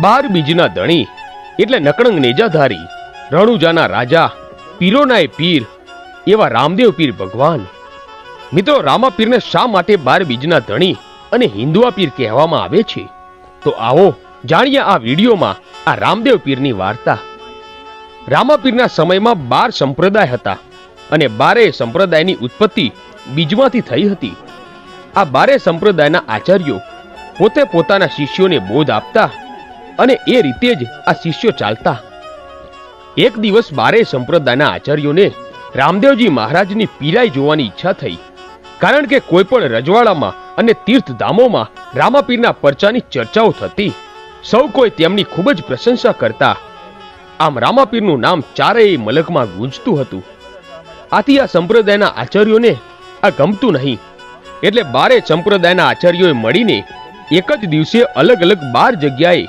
બાર બીજના ધણી એટલે નકળંગ નેજાધારી, રણુજાના રાજા, પીરોનાય પીર એવા રામદેવ પીર ભગવાન. મિત્રો, રામાપીરને શા માટે 12 બીજના ધણી અને હિન્દુઆ પીર કહેવામાં આવે છે? તો આવો જાણીએ આ વિડીયોમાં આ રામદેવ પીરની વાર્તા. રામાપીરના સમયમાં 12 સંપ્રદાય હતા અને 12 સંપ્રદાયની ઉત્પત્તિ બીજમાંથી થઈ હતી. આ 12 સંપ્રદાયના આચાર્યો પોતે પોતાના શિષ્યોને બોધ આપતા અને એ રીતે જ આ શિષ્યો ચાલતા. એક દિવસ 12 સંપ્રદાયના આચાર્યોને રામદેવજી મહારાજની પીરાઈ જોવાની ઈચ્છા થઈ, કારણ કે કોઈ પણ રજવાડામાં અને તીર્થધામોમાં રામાપીરના પરચાની ચર્ચાઓ થતી. સૌ કોઈ તેમની ખૂબ જ પ્રશંસા કરતા. આમ રામાપીરનું નામ ચારેય મલકમાં ગુંજતું હતું. આથી આ સંપ્રદાયના આચાર્યોને આ ગમતું નહીં, એટલે 12 સંપ્રદાયના આચાર્યોએ મળીને એક જ દિવસે અલગ અલગ 12 જગ્યાએ